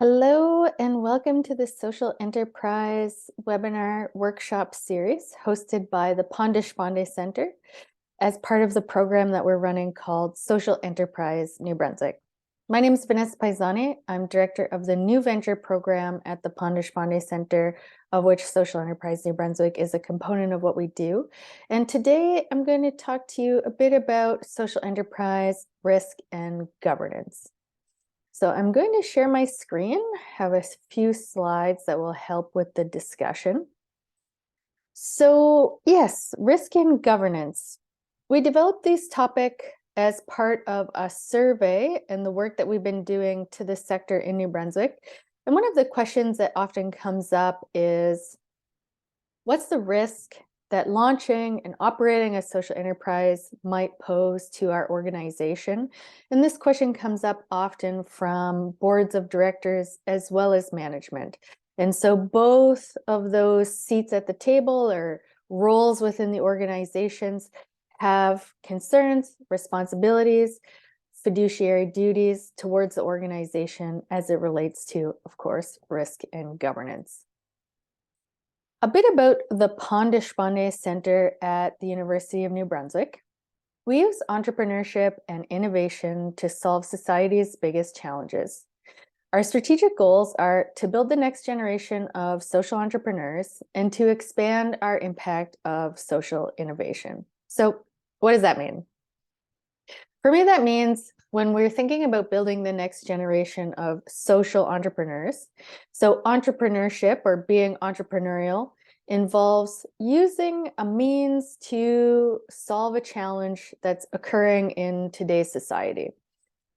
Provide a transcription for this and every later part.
Hello and welcome to the Social Enterprise webinar workshop series hosted by the Pond-Deshpande Center as part of the program that we're running called Social Enterprise New Brunswick. My name is Vanessa Paesani. I'm director of the NouVENTURE program at the Pond-Deshpande Center, of which Social Enterprise New Brunswick is a component of what we do. And today I'm going to talk to you a bit about social enterprise, risk, and governance. So I'm going to share my screen, have a few slides that will help with the discussion. So yes, risk and governance. We developed this topic as part of a survey and the work that we've been doing to the sector in New Brunswick. And one of the questions that often comes up is, what's the risk that launching and operating a social enterprise might pose to our organization? And this question comes up often from boards of directors as well as management. And so both of those seats at the table or roles within the organizations have concerns, responsibilities, fiduciary duties towards the organization as it relates to, of course, risk and governance. A bit about the Pond-Deshpande Center at the University of New Brunswick. We use entrepreneurship and innovation to solve society's biggest challenges. Our strategic goals are to build the next generation of social entrepreneurs and to expand our impact of social innovation. So, what does that mean? For me, that means when we're thinking about building the next generation of social entrepreneurs, so entrepreneurship or being entrepreneurial involves using a means to solve a challenge that's occurring in today's society.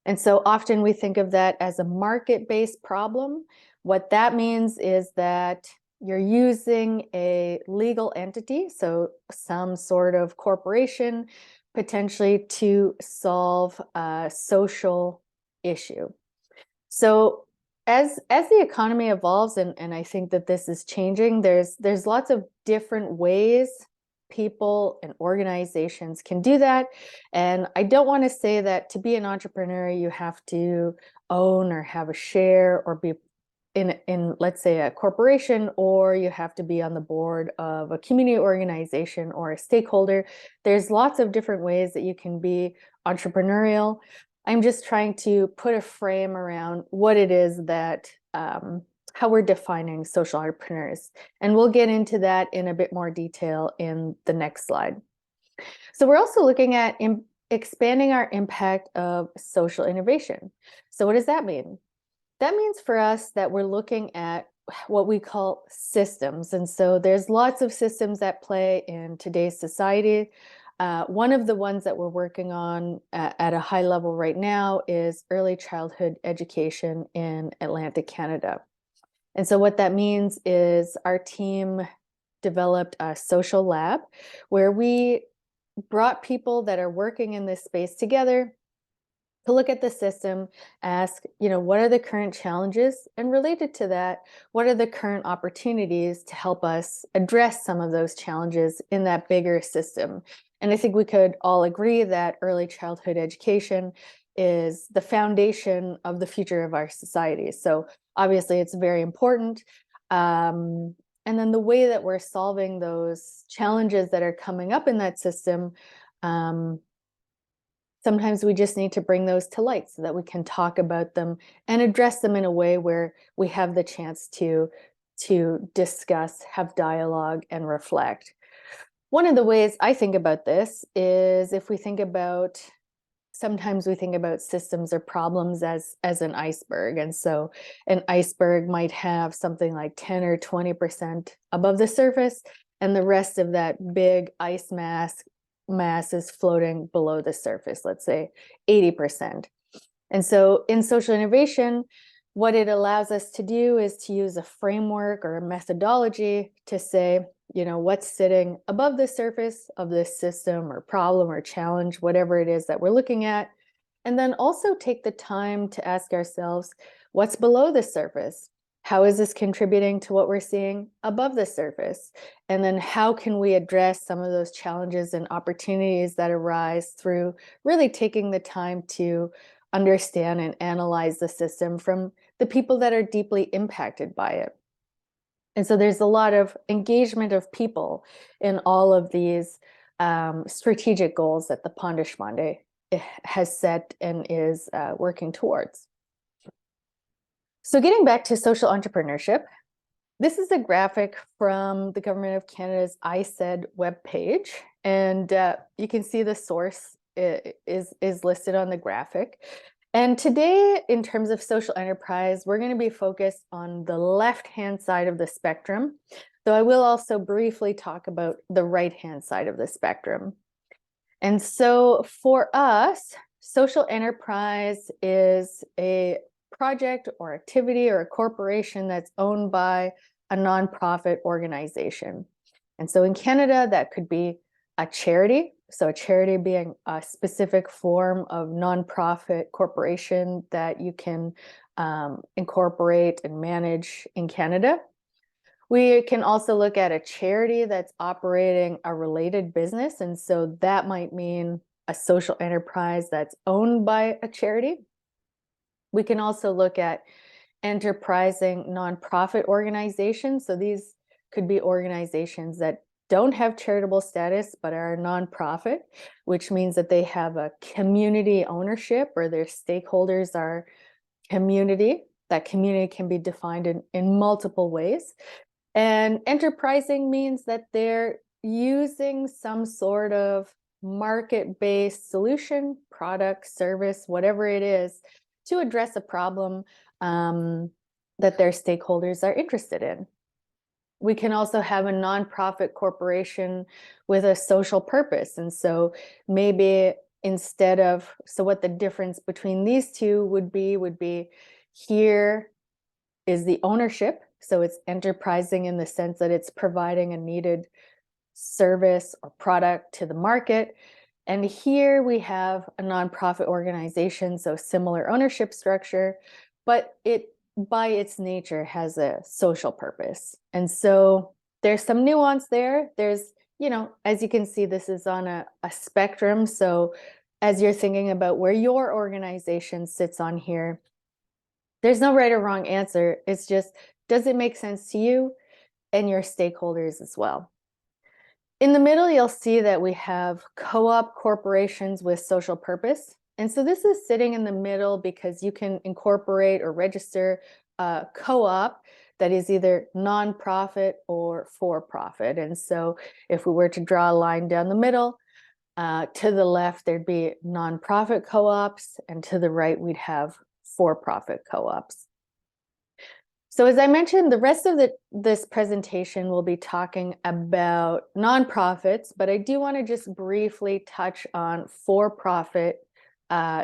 And so often we think of that as a market-based problem. What that means is that you're using a legal entity, so some sort of corporation, potentially to solve a social issue. So as the economy evolves, and I think that this is changing, there's lots of different ways people and organizations can do that. And I don't want to say that to be an entrepreneur, you have to own or have a share or be in let's say a corporation, or you have to be on the board of a community organization or a stakeholder. There's lots of different ways that you can be entrepreneurial. I'm just trying to put a frame around what it is that how we're defining social entrepreneurs. And we'll get into that in a bit more detail in the next slide. So we're also looking at expanding our impact of social innovation. So what does that mean? That means for us that we're looking at what we call systems. And so there's lots of systems at play in today's society. One of the ones that we're working on at a high level right now is early childhood education in Atlantic Canada. And so what that means is our team developed a social lab where we brought people that are working in this space together to look at the system, ask, what are the current challenges? And related to that, what are the current opportunities to help us address some of those challenges in that bigger system? And I think we could all agree that early childhood education is the foundation of the future of our society. So obviously it's very important. And then the way that we're solving those challenges that are coming up in that system, sometimes we just need to bring those to light so that we can talk about them and address them in a way where we have the chance to discuss, have dialogue, and reflect. One of the ways I think about this is if we think about, sometimes we think about systems or problems as an iceberg. And so an iceberg might have something like 10 or 20% above the surface, and the rest of that big ice mass is floating below the surface, let's say 80%. And so in social innovation, what it allows us to do is to use a framework or a methodology to say, what's sitting above the surface of this system or problem or challenge, whatever it is that we're looking at. And then also take the time to ask ourselves, what's below the surface? How is this contributing to what we're seeing above the surface? And then how can we address some of those challenges and opportunities that arise through really taking the time to understand and analyze the system from the people that are deeply impacted by it. And so there's a lot of engagement of people in all of these strategic goals that the Pond-Deshpande has set and is working towards. So getting back to social entrepreneurship, this is a graphic from the Government of Canada's ISED webpage, and you can see the source is listed on the graphic. And today, in terms of social enterprise, we're going to be focused on the left-hand side of the spectrum, though I will also briefly talk about the right-hand side of the spectrum. And so for us, social enterprise is a project or activity or a corporation that's owned by a nonprofit organization. And so in Canada, that could be a charity. So a charity being a specific form of nonprofit corporation that you can incorporate and manage in Canada. We can also look at a charity that's operating a related business. And so that might mean a social enterprise that's owned by a charity. We can also look at enterprising nonprofit organizations. So these could be organizations that don't have charitable status, but are a nonprofit, which means that they have a community ownership or their stakeholders are community. That community can be defined in multiple ways. And enterprising means that they're using some sort of market-based solution, product, service, whatever it is, to address a problem that their stakeholders are interested in. We can also have a nonprofit corporation with a social purpose. And so maybe instead of, so what the difference between these two would be here is the ownership. So it's enterprising in the sense that it's providing a needed service or product to the market. And here we have a nonprofit organization, so similar ownership structure, but it by its nature has a social purpose. And so there's some nuance there. There's, you know, as you can see, this is on a spectrum. So as you're thinking about where your organization sits on here, there's no right or wrong answer. It's just, does it make sense to you and your stakeholders as well? In the middle, you'll see that we have co-op corporations with social purpose. And so this is sitting in the middle because you can incorporate or register a co-op that is either nonprofit or for-profit. And so if we were to draw a line down the middle, to the left, there'd be nonprofit co-ops, and to the right, we'd have for-profit co-ops. So as I mentioned, the rest of this presentation will be talking about nonprofits, but I do want to just briefly touch on for-profit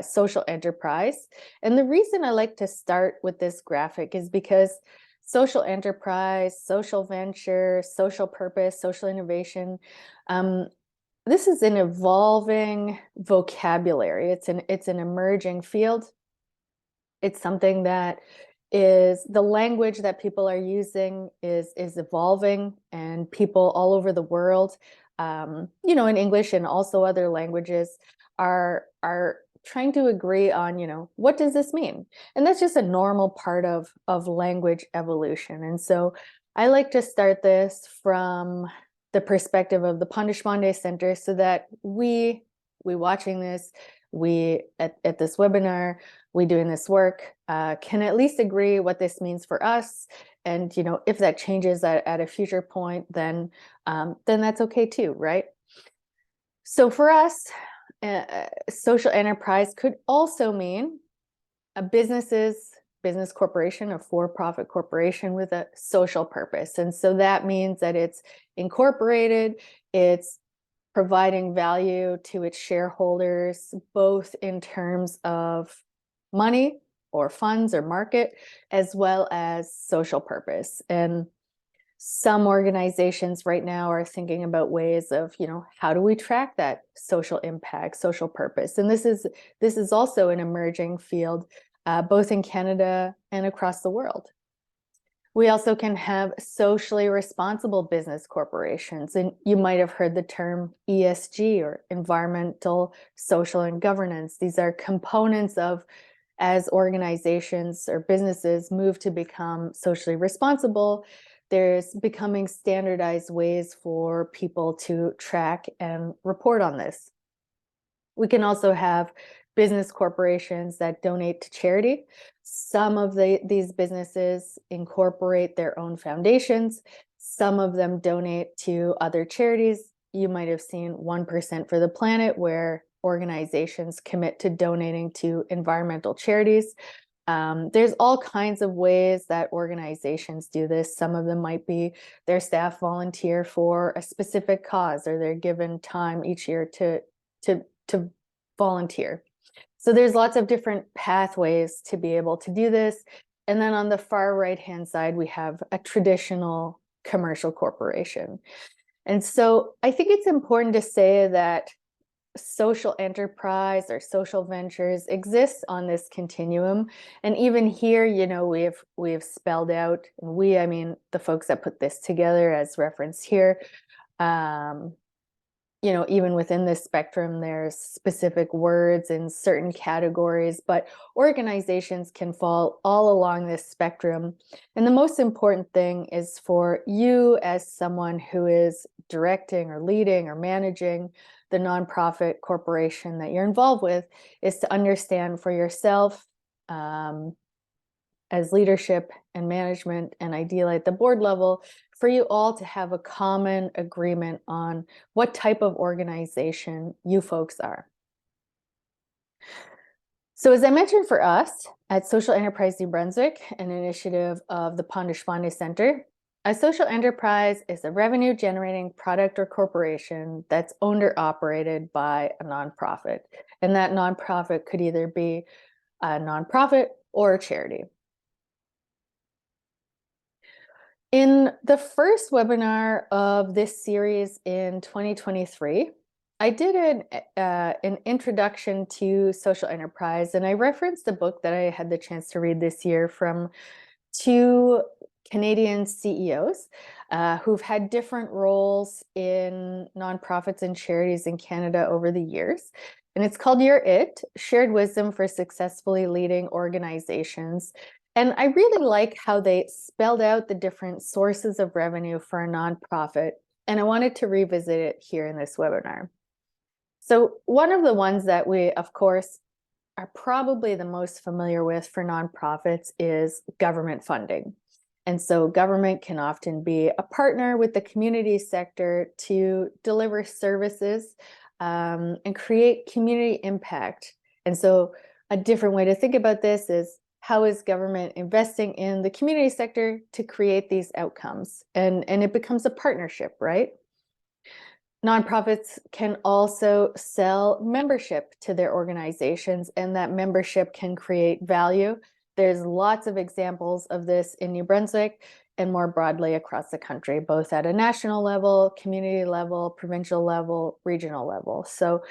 social enterprise. And the reason I like to start with this graphic is because social enterprise, social venture, social purpose, social innovation, this is an evolving vocabulary. It's an emerging field. It's something that is the language that people are using is evolving, and people all over the world, you know, in English and also other languages are trying to agree on, you know, what does this mean? And that's just a normal part of language evolution. And so I like to start this from the perspective of the Pond-Deshpande Center so that we watching this, we at this webinar, we doing this work, can at least agree what this means for us. And, you know, if that changes at a future point, then that's okay too, right? So for us, social enterprise could also mean a business corporation, a for-profit corporation with a social purpose. And so that means that it's incorporated, it's providing value to its shareholders, both in terms of money or funds or market, as well as social purpose. And some organizations right now are thinking about ways of, you know, how do we track that social impact, social purpose? And this is also an emerging field, both in Canada and across the world. We also can have socially responsible business corporations, and you might have heard the term ESG, or environmental, social, and governance. These are components of, as organizations or businesses move to become socially responsible, there's becoming standardized ways for people to track and report on this. We can also have business corporations that donate to charity. Some of these businesses incorporate their own foundations. Some of them donate to other charities. You might have seen 1% for the Planet, where organizations commit to donating to environmental charities. There's all kinds of ways that organizations do this. Some of them might be their staff volunteer for a specific cause, or they're given time each year to volunteer. So there's lots of different pathways to be able to do this. And then on the far right-hand side, we have a traditional commercial corporation. And so I think it's important to say that social enterprise or social ventures exists on this continuum. And even here, you know, we've spelled out, and I mean the folks that put this together as referenced here, you know, even within this spectrum, there's specific words in certain categories, but organizations can fall all along this spectrum. And the most important thing is for you, as someone who is directing or leading or managing the nonprofit corporation that you're involved with, is to understand for yourself, as leadership and management, and ideally at the board level, for you all to have a common agreement on what type of organization you folks are. So as I mentioned, for us at Social Enterprise New Brunswick, an initiative of the Pond-Deshpande Center, a social enterprise is a revenue-generating product or corporation that's owned or operated by a nonprofit. And that nonprofit could either be a nonprofit or a charity. In the first webinar of this series in 2023, I did an introduction to social enterprise, and I referenced a book that I had the chance to read this year from two Canadian CEOs who've had different roles in nonprofits and charities in Canada over the years. And it's called You're It, Shared Wisdom for Successfully Leading Organizations. And I really like how they spelled out the different sources of revenue for a nonprofit, and I wanted to revisit it here in this webinar. So one of the ones that we, of course, are probably the most familiar with for nonprofits is government funding. And so government can often be a partner with the community sector to deliver services and create community impact. And so a different way to think about this is, how is government investing in the community sector to create these outcomes? And it becomes a partnership, right? Nonprofits can also sell membership to their organizations, and that membership can create value. There's lots of examples of this in New Brunswick and more broadly across the country, both at a national level, community level, provincial level, regional level. So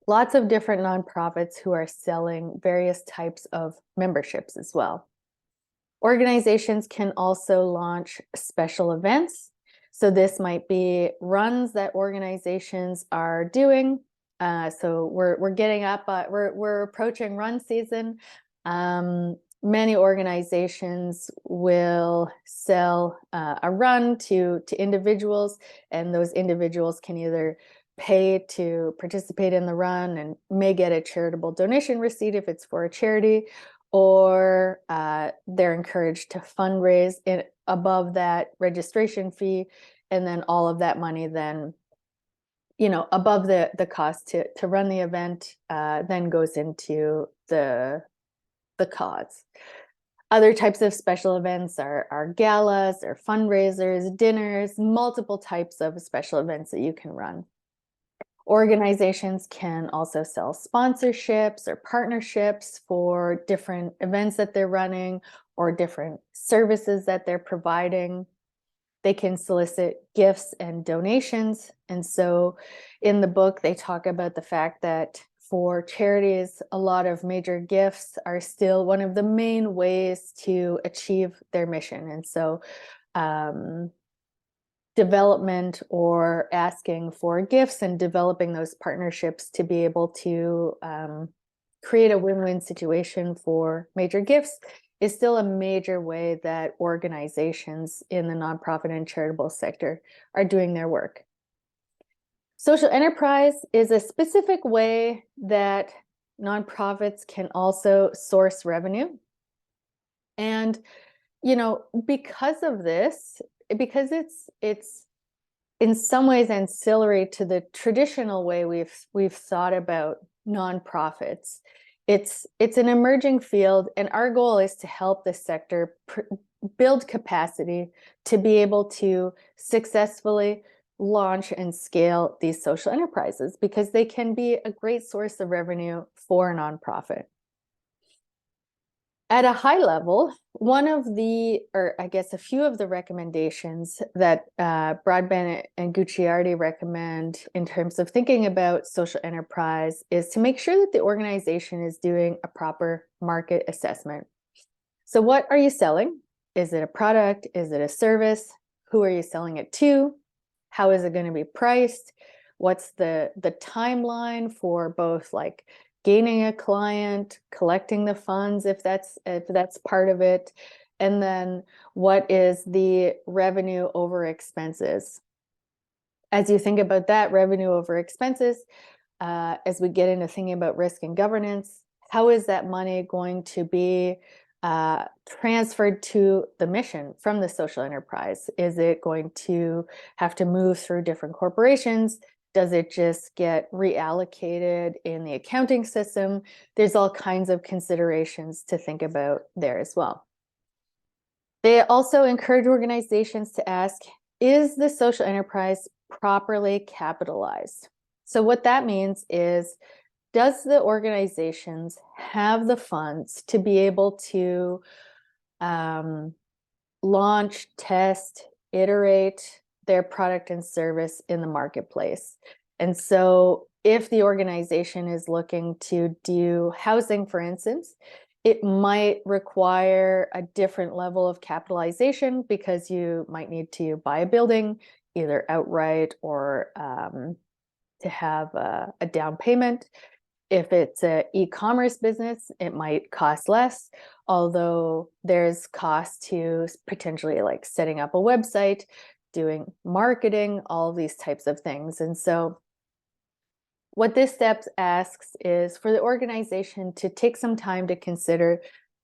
lots of different nonprofits who are selling various types of memberships as well. Organizations can also launch special events. So this might be runs that organizations are doing. So we're getting up, we're approaching run season. Many organizations will sell a run to individuals, and those individuals can either pay to participate in the run and may get a charitable donation receipt if it's for a charity, or they're encouraged to fundraise above that registration fee, and then all of that money then, you know, above the cost to run the event, then goes into the cause. Other types of special events are galas or fundraisers, dinners, multiple types of special events that you can run. Organizations can also sell sponsorships or partnerships for different events that they're running or different services that they're providing. They can solicit gifts and donations. And so in the book, they talk about the fact that for charities, a lot of major gifts are still one of the main ways to achieve their mission. And so development or asking for gifts and developing those partnerships to be able to create a win-win situation for major gifts is still a major way that organizations in the nonprofit and charitable sector are doing their work. Social enterprise is a specific way that nonprofits can also source revenue. And, because of this, because it's in some ways ancillary to the traditional way we've thought about nonprofits. It's an emerging field, and our goal is to help the sector build capacity to be able to successfully launch and scale these social enterprises, because they can be a great source of revenue for a nonprofit. At a high level, a few of the recommendations that Broadbent and Gucciardi recommend in terms of thinking about social enterprise is to make sure that the organization is doing a proper market assessment. So what are you selling? Is it a product? Is it a service? Who are you selling it to? How is it going to be priced? What's the timeline for both gaining a client, collecting the funds if that's part of it, and then what is the revenue over expenses? As you think about that revenue over expenses, as we get into thinking about risk and governance, how is that money going to be transferred to the mission from the social enterprise? Is it going to have to move through different corporations? Does it just get reallocated in the accounting system? There's all kinds of considerations to think about there as well. They also encourage organizations to ask, is the social enterprise properly capitalized? So what that means is, does the organizations have the funds to be able to launch, test, iterate their product and service in the marketplace? And so if the organization is looking to do housing, for instance, it might require a different level of capitalization, because you might need to buy a building either outright or to have a down payment. If it's an e-commerce business, it might cost less, although there's cost to potentially setting up a website, doing marketing, all of these types of things. And so what this step asks is for the organization to take some time to consider,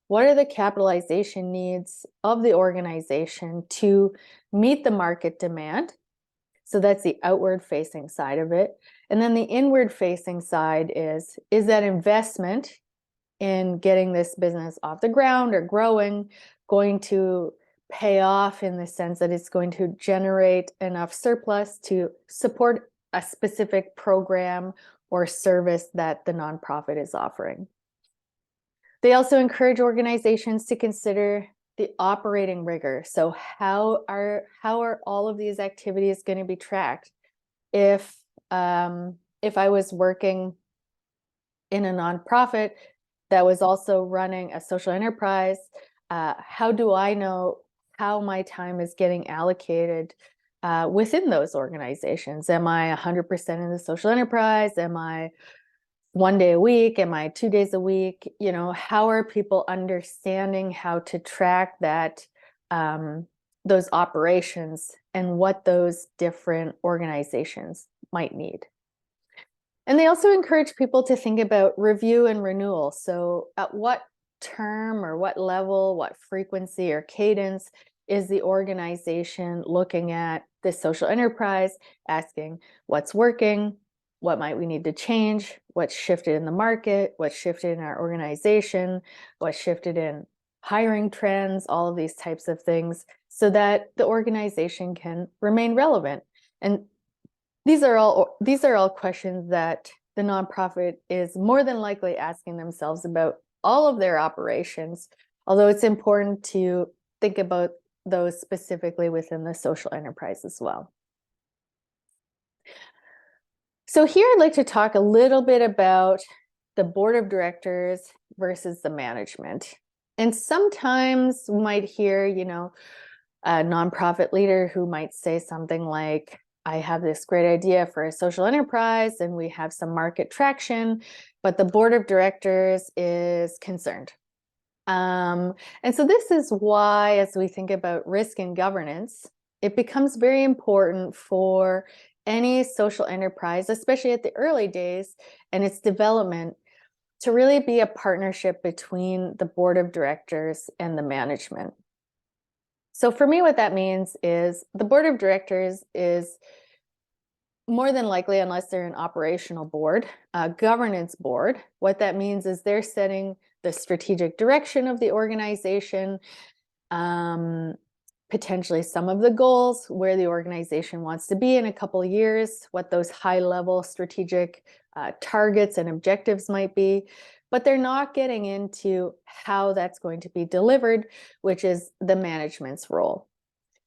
what are the capitalization needs of the organization to meet the market demand? So that's the outward facing side of it. And then the inward facing side is that investment in getting this business off the ground or growing going to pay off in the sense that it's going to generate enough surplus to support a specific program or service that the nonprofit is offering. They also encourage organizations to consider the operating rigor. So how are all of these activities going to be tracked? If I was working in a nonprofit that was also running a social enterprise, how do I know how my time is getting allocated within those organizations? Am I 100% in the social enterprise? Am I 1 day a week? Am I 2 days a week? How are people understanding how to track that, those operations, and what those different organizations might need? And they also encourage people to think about review and renewal. So at what term or what level, what frequency or cadence is the organization looking at this social enterprise, asking what's working, what might we need to change, what's shifted in the market, what's shifted in our organization, what's shifted in hiring trends, all of these types of things, so that the organization can remain relevant. And these are all questions that the nonprofit is more than likely asking themselves about all of their operations, although it's important to think about those specifically within the social enterprise as well. So here I'd like to talk a little bit about the board of directors versus the management. And sometimes we might hear, a nonprofit leader who might say something like, I have this great idea for a social enterprise and we have some market traction, but the board of directors is concerned. And so this is why, as we think about risk and governance, it becomes very important for any social enterprise, especially at the early days and its development, to really be a partnership between the board of directors and the management. So for me, what that means is the board of directors is more than likely, unless they're an operational board, a governance board. What that means is they're setting the strategic direction of the organization, potentially some of the goals, where the organization wants to be in a couple of years, what those high-level strategic targets and objectives might be. But they're not getting into how that's going to be delivered, which is the management's role.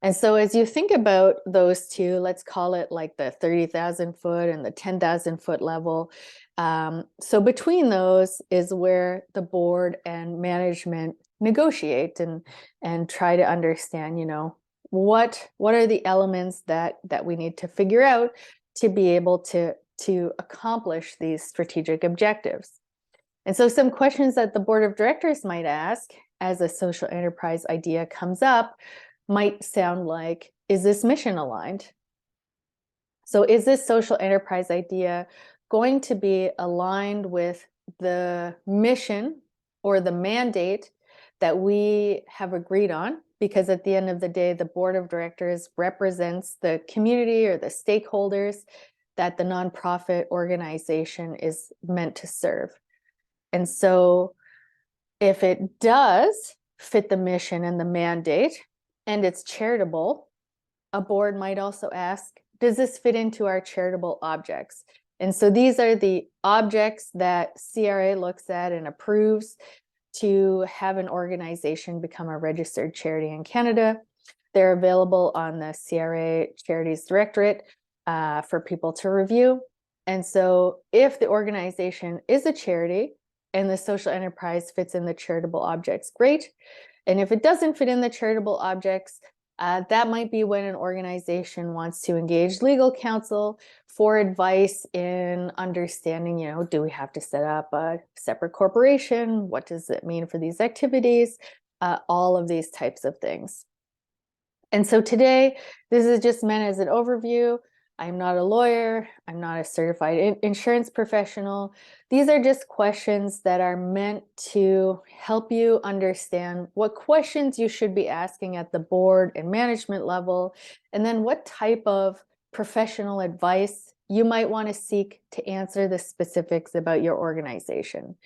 And so as you think about those two, let's call it like the 30,000 foot and the 10,000 foot level. So between those is where the board and management negotiate and try to understand, what are the elements that we need to figure out to be able to accomplish these strategic objectives. And so some questions that the board of directors might ask as a social enterprise idea comes up might sound like, is this mission aligned? So is this social enterprise idea going to be aligned with the mission or the mandate that we have agreed on? Because at the end of the day, the board of directors represents the community or the stakeholders that the nonprofit organization is meant to serve. And so if it does fit the mission and the mandate, and it's charitable, a board might also ask, does this fit into our charitable objects? And so these are the objects that CRA looks at and approves to have an organization become a registered charity in Canada. They're available on the CRA Charities Directorate for people to review. And so if the organization is a charity and the social enterprise fits in the charitable objects, great. And if it doesn't fit in the charitable objects, that might be when an organization wants to engage legal counsel for advice in understanding, do we have to set up a separate corporation? What does it mean for these activities? All of these types of things. And so today, this is just meant as an overview. I'm not a lawyer. I'm not a certified insurance professional. These are just questions that are meant to help you understand what questions you should be asking at the board and management level, and then what type of professional advice you might want to seek to answer the specifics about your organization.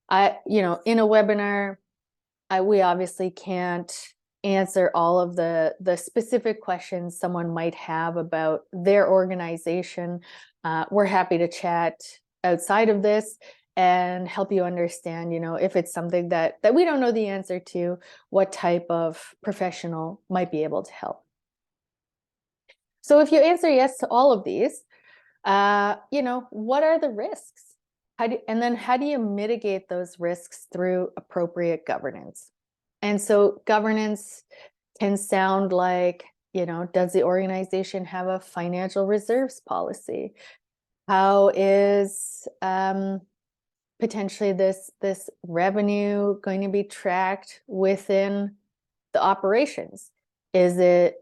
In a webinar, we obviously can't answer all of the specific questions someone might have about their organization. We're happy to chat outside of this and help you understand, if it's something that we don't know the answer to, what type of professional might be able to help. So if you answer yes to all of these, what are the risks? And then how do you mitigate those risks through appropriate governance? And so governance can sound like, does the organization have a financial reserves policy? How is potentially this revenue going to be tracked within the operations? Is it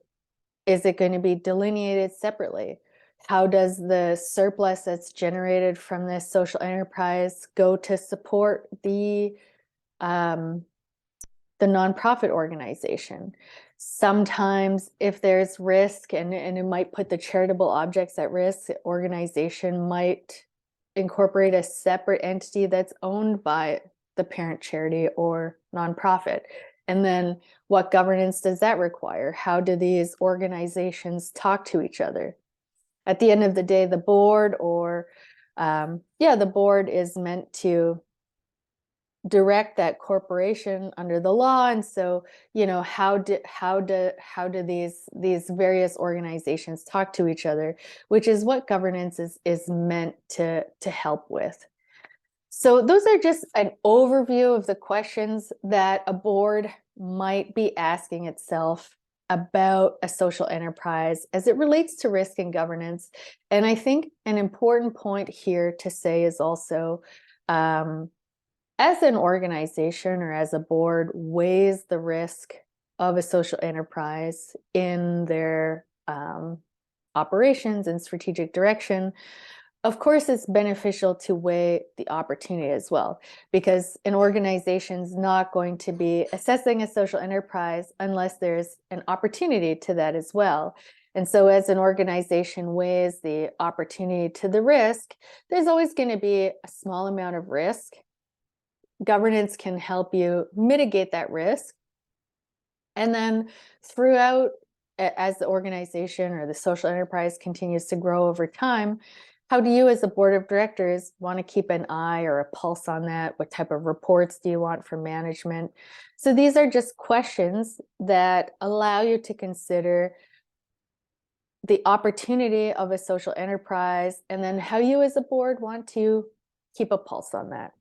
going to be delineated separately? How does the surplus that's generated from this social enterprise go to support the nonprofit organization? Sometimes if there's risk and it might put the charitable objects at risk, the organization might incorporate a separate entity that's owned by the parent charity or nonprofit. And then what governance does that require? How do these organizations talk to each other? At the end of the day, the board the board is meant to direct that corporation under the law. And so, you know, how do these various organizations talk to each other, which is what governance is meant to help with. So those are just an overview of the questions that a board might be asking itself about a social enterprise as it relates to risk and governance. And I think an important point here to say is also, as an organization or as a board weighs the risk of a social enterprise in their operations and strategic direction, of course, it's beneficial to weigh the opportunity as well, because an organization's not going to be assessing a social enterprise unless there's an opportunity to that as well. And so as an organization weighs the opportunity to the risk, there's always going to be a small amount of risk. Governance can help you mitigate that risk. And then throughout, as the organization or the social enterprise continues to grow over time, how do you as a board of directors want to keep an eye or a pulse on that? What type of reports do you want from management? So these are just questions that allow you to consider the opportunity of a social enterprise, and then how you as a board want to keep a pulse on that.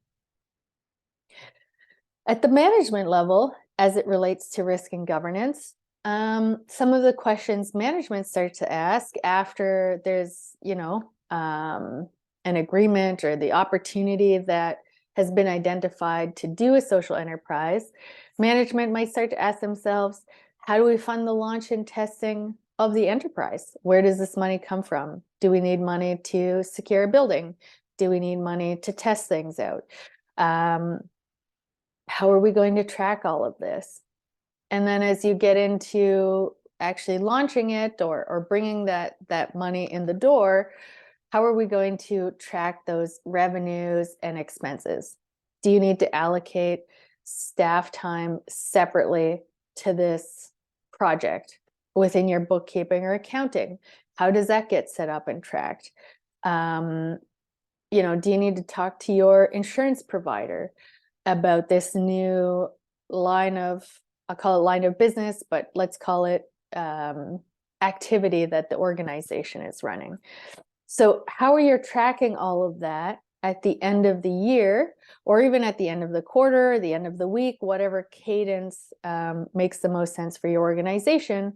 At the management level, as it relates to risk and governance, some of the questions management starts to ask after there's, you know, an agreement or the opportunity that has been identified to do a social enterprise, management might start to ask themselves, how do we fund the launch and testing of the enterprise? Where does this money come from? Do we need money to secure a building? Do we need money to test things out? How are we going to track all of this? And then as you get into actually launching it or bringing that money in the door, how are we going to track those revenues and expenses? Do you need to allocate staff time separately to this project within your bookkeeping or accounting? How does that get set up and tracked? You know, do you need to talk to your insurance provider about this new line of, I'll call it line of business, but let's call it activity that the organization is running? So how are you tracking all of that at the end of the year, or even at the end of the quarter, the end of the week, whatever cadence makes the most sense for your organization?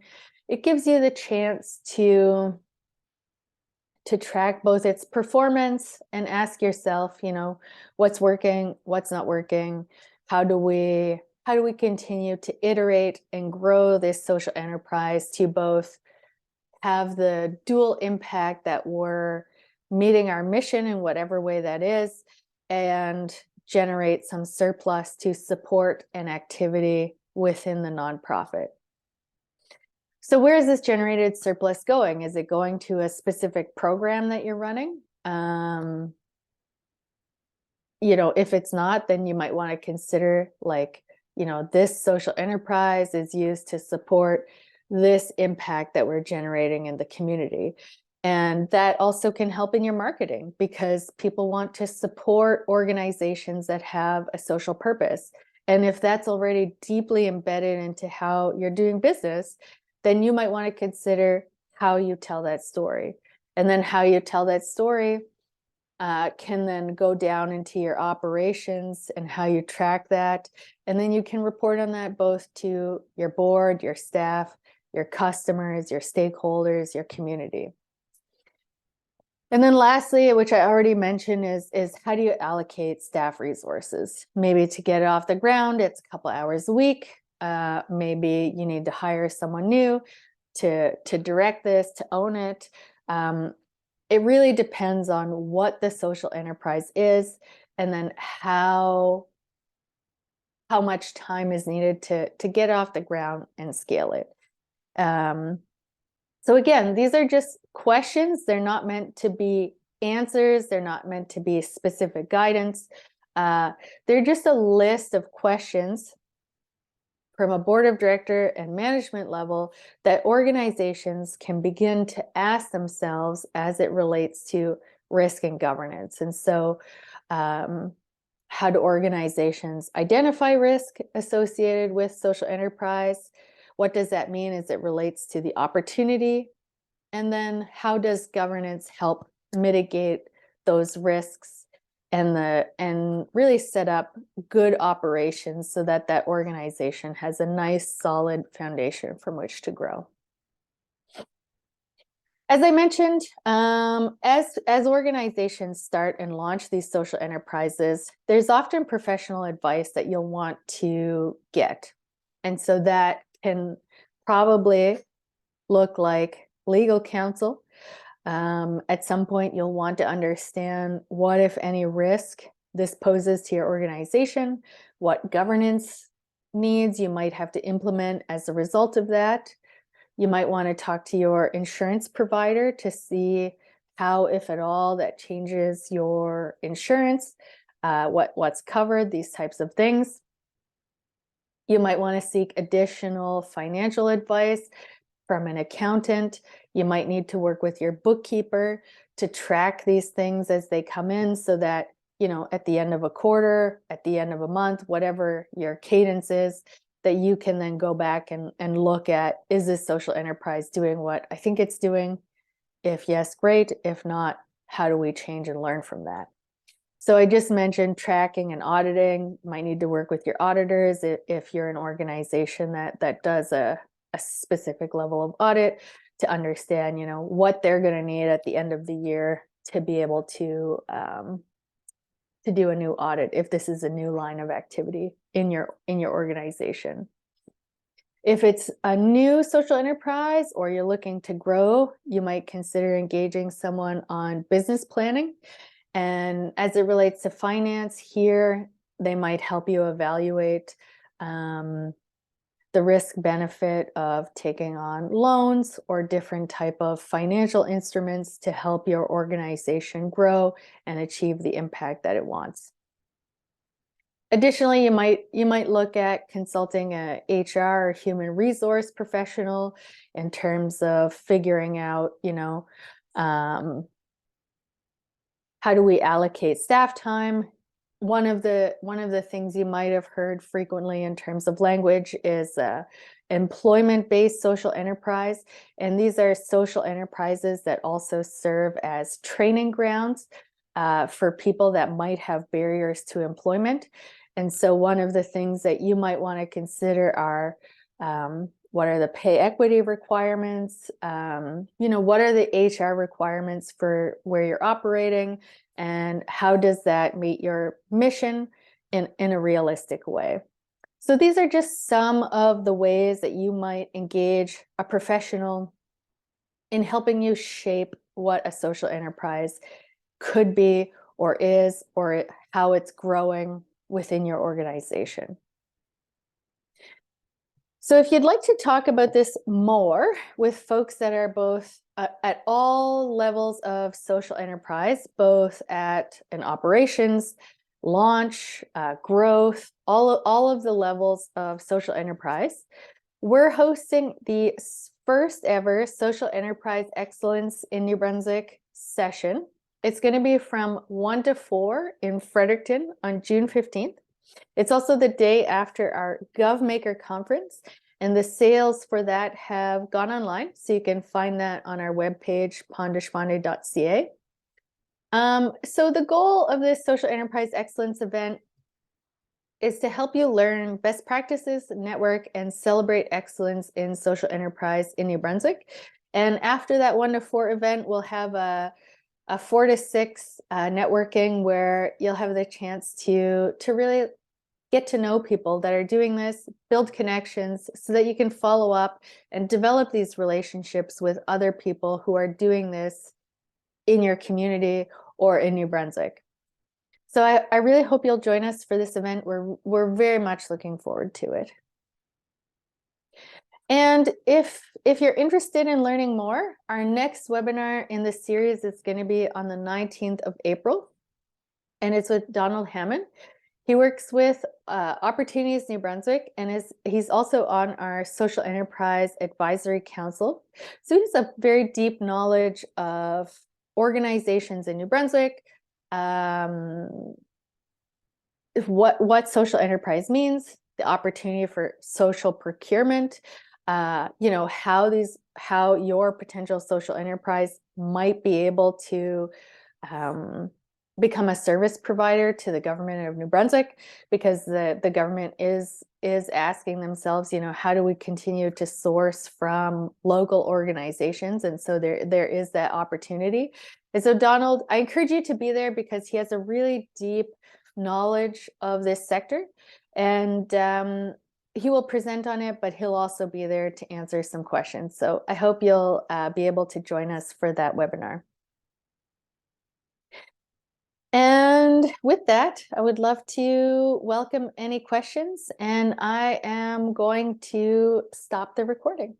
It gives you the chance to track both its performance and ask yourself, you know, what's working, what's not working, how do we continue to iterate and grow this social enterprise to both have the dual impact that we're meeting our mission in whatever way that is, and generate some surplus to support an activity within the nonprofit. So where is this generated surplus going? Is it going to a specific program that you're running? You know, if it's not, then you might want to consider, like, you know, this social enterprise is used to support this impact that we're generating in the community. And that also can help in your marketing, because people want to support organizations that have a social purpose. And if that's already deeply embedded into how you're doing business, then you might want to consider how you tell that story. And then how you tell that story can then go down into your operations and how you track that. And then you can report on that both to your board, your staff, your customers, your stakeholders, your community. And then lastly, which I already mentioned, is how do you allocate staff resources? Maybe to get it off the ground, it's a couple hours a week. Maybe you need to hire someone new to direct this, to own it. It really depends on what the social enterprise is, and then how much time is needed to get off the ground and scale it. So again, these are just questions. They're not meant to be answers. They're not meant to be specific guidance. They're just a list of questions from a board of director and management level that organizations can begin to ask themselves as it relates to risk and governance. And so how How do organizations identify risk associated with social enterprise? What does that mean as it relates to the opportunity? And then how does governance help mitigate those risks and really set up good operations so that that organization has a nice solid foundation from which to grow? As I mentioned, as organizations start and launch these social enterprises, there's often professional advice that you'll want to get. And so that can probably look like legal counsel. At some point, you'll want to understand what, if any, risk this poses to your organization, what governance needs you might have to implement as a result of that. You might want to talk to your insurance provider to see how, if at all, that changes your insurance, what's covered, these types of things. You might want to seek additional financial advice from an accountant. You might need to work with your bookkeeper to track these things as they come in so that, you know, at the end of a quarter, at the end of a month, whatever your cadence is, that you can then go back and look at, is this social enterprise doing what I think it's doing? If yes, great. If not, how do we change and learn from that? So I just mentioned tracking and auditing. You might need to work with your auditors if you're an organization that does a specific level of audit to understand, you know, what they're going to need at the end of the year to be able to do a new audit if this is a new line of activity in your organization. If it's a new social enterprise or you're looking to grow, you might consider engaging someone on business planning. And as it relates to finance here, they might help you evaluate the risk benefit of taking on loans or different type of financial instruments to help your organization grow and achieve the impact that it wants. Additionally, you might look at consulting a HR or human resource professional in terms of figuring out, you know, how do we allocate staff time? One of the things you might have heard frequently in terms of language is employment-based social enterprise, and these are social enterprises that also serve as training grounds for people that might have barriers to employment. And so one of the things that you might want to consider are what are the pay equity requirements? You know, what are the HR requirements for where you're operating? And how does that meet your mission in a realistic way? So these are just some of the ways that you might engage a professional in helping you shape what a social enterprise could be or is, or how it's growing within your organization. So if you'd like to talk about this more with folks that are both at all levels of social enterprise, both at an operations, launch, growth, all of the levels of social enterprise, we're hosting the first ever Social Enterprise Excellence in New Brunswick session. It's going to be from 1 to 4 in Fredericton on June 15th. It's also the day after our GovMaker conference, and the sales for that have gone online, so you can find that on our webpage, Pond-Deshpande.ca. So the goal of this Social Enterprise Excellence event is to help you learn best practices, network, and celebrate excellence in social enterprise in New Brunswick. And after that 1 to 4 event, we'll have a 4 to 6 networking where you'll have the chance to really get to know people that are doing this, build connections so that you can follow up and develop these relationships with other people who are doing this in your community or in New Brunswick. So I really hope you'll join us for this event. We're very much looking forward to it. And if you're interested in learning more, our next webinar in the series is going to be on the 19th of April, and it's with Donald Hammond. He works with Opportunities New Brunswick, and he's also on our Social Enterprise Advisory Council. So he has a very deep knowledge of organizations in New Brunswick, what social enterprise means, the opportunity for social procurement, you know, how your potential social enterprise might be able to become a service provider to the government of New Brunswick, because the government is asking themselves, you know, how do we continue to source from local organizations? And so there is that opportunity. And so Donald, I encourage you to be there because he has a really deep knowledge of this sector, and he will present on it, but he'll also be there to answer some questions. So I hope you'll be able to join us for that webinar. And with that, I would love to welcome any questions, and I am going to stop the recording.